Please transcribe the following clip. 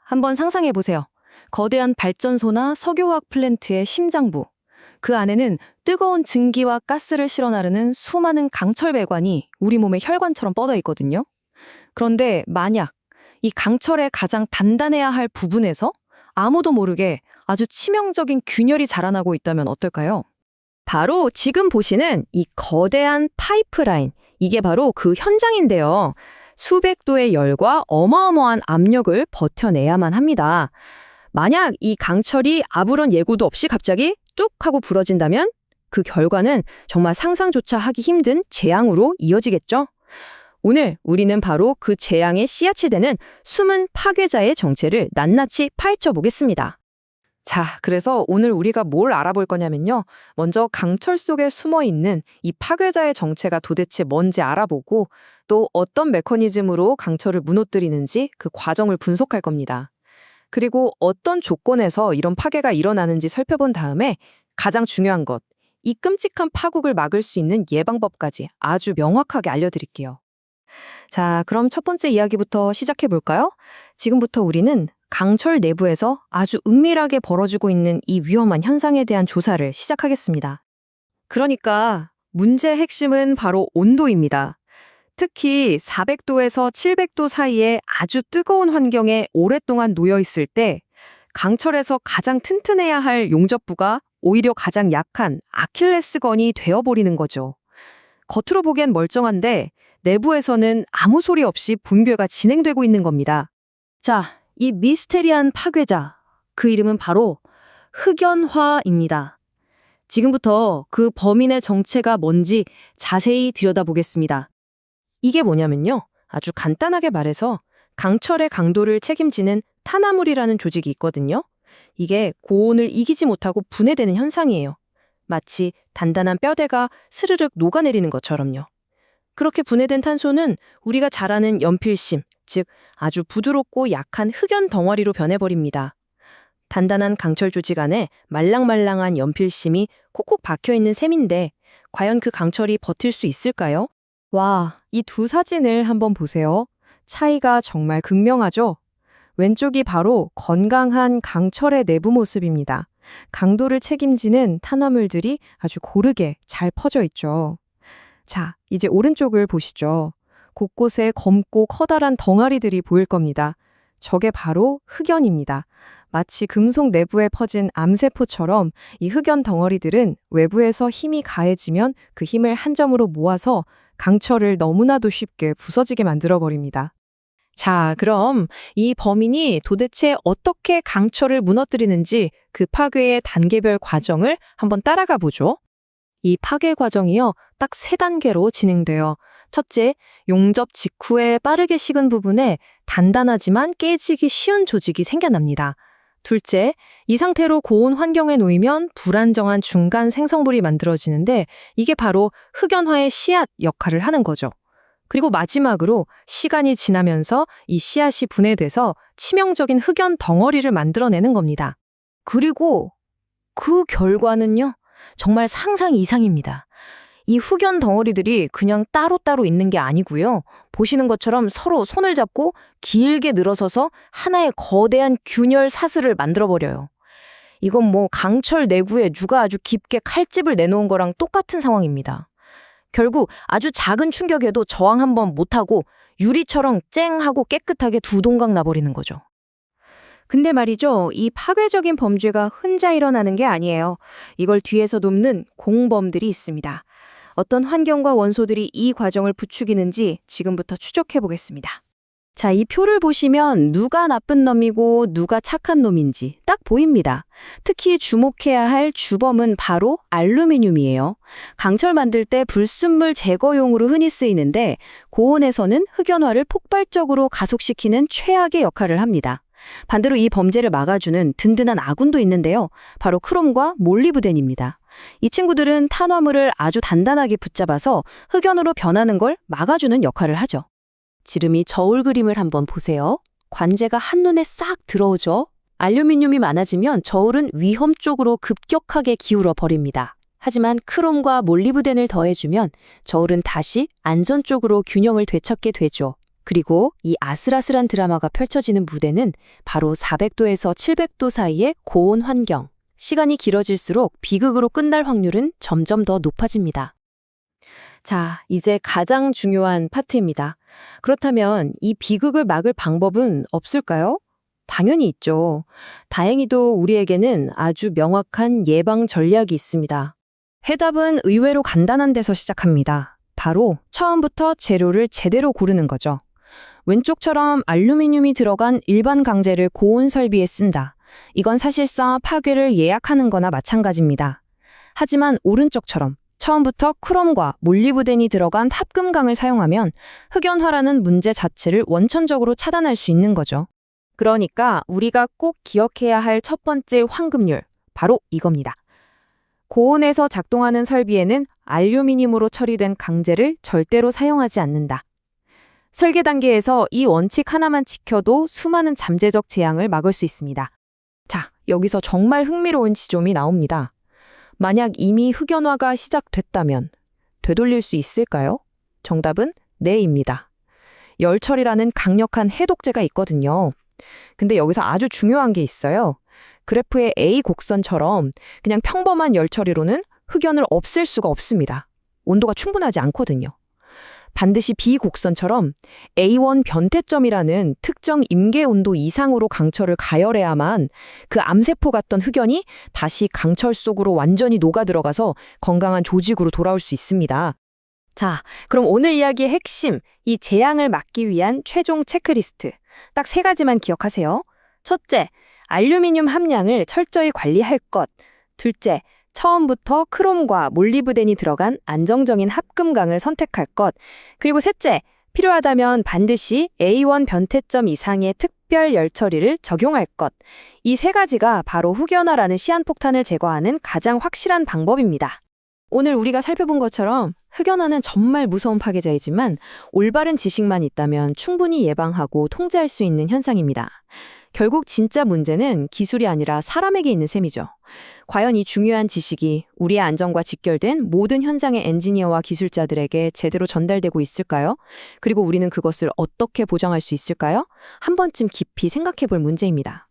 한번 상상해 보세요. 거대한 발전소나 석유화학 플랜트의 심장부. 그 안에는 뜨거운 증기와 가스를 실어 나르는 수많은 강철 배관이 우리 몸의 혈관처럼 뻗어 있거든요. 그런데 만약 이 강철의 가장 단단해야 할 부분에서 아무도 모르게 아주 치명적인 균열이 자라나고 있다면 어떨까요? 바로 지금 보시는 이 거대한 파이프라인, 이게 바로 그 현장인데요. 수백 도의 열과 어마어마한 압력을 버텨내야만 합니다. 만약 이 강철이 아무런 예고도 없이 갑자기 뚝 하고 부러진다면 그 결과는 정말 상상조차 하기 힘든 재앙으로 이어지겠죠? 오늘 우리는 바로 그 재앙에 씨앗이 되는 숨은 파괴자의 정체를 낱낱이 파헤쳐 보겠습니다. 자, 그래서 오늘 우리가 뭘 알아볼 거냐면요. 먼저 강철 속에 숨어 있는 이 파괴자의 정체가 도대체 뭔지 알아보고 또 어떤 메커니즘으로 강철을 무너뜨리는지 그 과정을 분석할 겁니다. 그리고 어떤 조건에서 이런 파괴가 일어나는지 살펴본 다음에 가장 중요한 것, 이 끔찍한 파국을 막을 수 있는 예방법까지 아주 명확하게 알려드릴게요. 자, 그럼 첫 번째 이야기부터 시작해 볼까요? 지금부터 우리는 강철 내부에서 아주 은밀하게 벌어지고 있는 이 위험한 현상에 대한 조사를 시작하겠습니다. 그러니까 문제의 핵심은 바로 온도입니다. 특히 400도에서 700도 사이에 아주 뜨거운 환경에 오랫동안 놓여 있을 때 강철에서 가장 튼튼해야 할 용접부가 오히려 가장 약한 아킬레스건이 되어버리는 거죠. 겉으로 보기엔 멀쩡한데 내부에서는 아무 소리 없이 붕괴가 진행되고 있는 겁니다. 자, 이 미스테리한 파괴자, 그 이름은 바로 흑연화입니다. 지금부터 그 범인의 정체가 뭔지 자세히 들여다보겠습니다. 이게 뭐냐면요. 아주 간단하게 말해서 강철의 강도를 책임지는 탄화물이라는 조직이 있거든요. 이게 고온을 이기지 못하고 분해되는 현상이에요. 마치 단단한 뼈대가 스르륵 녹아내리는 것처럼요. 그렇게 분해된 탄소는 우리가 잘 아는 연필심, 즉 아주 부드럽고 약한 흑연 덩어리로 변해버립니다. 단단한 강철 조직 안에 말랑말랑한 연필심이 콕콕 박혀있는 셈인데 과연 그 강철이 버틸 수 있을까요? 와, 이 두 사진을 한번 보세요. 차이가 정말 극명하죠? 왼쪽이 바로 건강한 강철의 내부 모습입니다. 강도를 책임지는 탄화물들이 아주 고르게 잘 퍼져 있죠. 자, 이제 오른쪽을 보시죠. 곳곳에 검고 커다란 덩어리들이 보일 겁니다. 저게 바로 흑연입니다. 마치 금속 내부에 퍼진 암세포처럼 이 흑연 덩어리들은 외부에서 힘이 가해지면 그 힘을 한 점으로 모아서 강철을 너무나도 쉽게 부서지게 만들어버립니다. 자, 그럼 이 범인이 도대체 어떻게 강철을 무너뜨리는지 그 파괴의 단계별 과정을 한번 따라가 보죠. 이 파괴 과정이요, 딱 3단계로 진행돼요. 첫째, 용접 직후에 빠르게 식은 부분에 단단하지만 깨지기 쉬운 조직이 생겨납니다. 둘째, 이 상태로 고온 환경에 놓이면 불안정한 중간 생성물이 만들어지는데 이게 바로 흑연화의 씨앗 역할을 하는 거죠. 그리고 마지막으로 시간이 지나면서 이 씨앗이 분해돼서 치명적인 흑연 덩어리를 만들어내는 겁니다. 그리고 그 결과는요, 정말 상상 이상입니다. 이 흑연 덩어리들이 그냥 따로따로 있는 게 아니고요. 보시는 것처럼 서로 손을 잡고 길게 늘어서서 하나의 거대한 균열 사슬을 만들어버려요. 이건 뭐 강철 내부에 누가 아주 깊게 칼집을 내놓은 거랑 똑같은 상황입니다. 결국 아주 작은 충격에도 저항 한번 못하고 유리처럼 쨍하고 깨끗하게 두 동강 나버리는 거죠. 근데 말이죠, 이 파괴적인 범죄가 혼자 일어나는 게 아니에요. 이걸 뒤에서 돕는 공범들이 있습니다. 어떤 환경과 원소들이 이 과정을 부추기는지 지금부터 추적해 보겠습니다. 자, 이 표를 보시면 누가 나쁜 놈이고 누가 착한 놈인지 딱 보입니다. 특히 주목해야 할 주범은 바로 알루미늄이에요. 강철 만들 때 불순물 제거용으로 흔히 쓰이는데 고온에서는 흑연화를 폭발적으로 가속시키는 최악의 역할을 합니다. 반대로 이 범죄를 막아주는 든든한 아군도 있는데요. 바로 크롬과 몰리브덴입니다. 이 친구들은 탄화물을 아주 단단하게 붙잡아서 흑연으로 변하는 걸 막아주는 역할을 하죠. 지름이 저울 그림을 한번 보세요. 관제가 한눈에 싹 들어오죠. 알루미늄이 많아지면 저울은 위험 쪽으로 급격하게 기울어 버립니다. 하지만 크롬과 몰리브덴을 더해주면 저울은 다시 안전 쪽으로 균형을 되찾게 되죠. 그리고 이 아슬아슬한 드라마가 펼쳐지는 무대는 바로 400도에서 700도 사이의 고온 환경. 시간이 길어질수록 비극으로 끝날 확률은 점점 더 높아집니다. 자, 이제 가장 중요한 파트입니다. 그렇다면 이 비극을 막을 방법은 없을까요? 당연히 있죠. 다행히도 우리에게는 아주 명확한 예방 전략이 있습니다. 해답은 의외로 간단한 데서 시작합니다. 바로 처음부터 재료를 제대로 고르는 거죠. 왼쪽처럼 알루미늄이 들어간 일반 강재를 고온 설비에 쓴다. 이건 사실상 파괴를 예약하는 거나 마찬가지입니다. 하지만 오른쪽처럼 처음부터 크롬과 몰리브덴이 들어간 합금강을 사용하면 흑연화라는 문제 자체를 원천적으로 차단할 수 있는 거죠. 그러니까 우리가 꼭 기억해야 할 첫 번째 황금률, 바로 이겁니다. 고온에서 작동하는 설비에는 알루미늄으로 처리된 강재를 절대로 사용하지 않는다. 설계 단계에서 이 원칙 하나만 지켜도 수많은 잠재적 재앙을 막을 수 있습니다. 자, 여기서 정말 흥미로운 지점이 나옵니다. 만약 이미 흑연화가 시작됐다면 되돌릴 수 있을까요? 정답은 네입니다. 열처리라는 강력한 해독제가 있거든요. 근데 여기서 아주 중요한 게 있어요. 그래프의 A 곡선처럼 그냥 평범한 열처리로는 흑연을 없앨 수가 없습니다. 온도가 충분하지 않거든요. 반드시 B 곡선처럼 A1 변태점이라는 특정 임계 온도 이상으로 강철을 가열해야만 그 암세포 같던 흑연이 다시 강철 속으로 완전히 녹아들어가서 건강한 조직으로 돌아올 수 있습니다. 자, 그럼 오늘 이야기의 핵심, 이 재앙을 막기 위한 최종 체크리스트. 딱 3가지만 기억하세요. 첫째, 알루미늄 함량을 철저히 관리할 것. 둘째, 처음부터 크롬과 몰리브덴이 들어간 안정적인 합금강을 선택할 것. 그리고 셋째, 필요하다면 반드시 A1 변태점 이상의 특별 열처리를 적용할 것. 이 3가지가 바로 흑연화라는 시한폭탄을 제거하는 가장 확실한 방법입니다. 오늘 우리가 살펴본 것처럼 흑연화는 정말 무서운 파괴자이지만 올바른 지식만 있다면 충분히 예방하고 통제할 수 있는 현상입니다. 결국 진짜 문제는 기술이 아니라 사람에게 있는 셈이죠. 과연 이 중요한 지식이 우리의 안전과 직결된 모든 현장의 엔지니어와 기술자들에게 제대로 전달되고 있을까요? 그리고 우리는 그것을 어떻게 보장할 수 있을까요? 한 번쯤 깊이 생각해 볼 문제입니다.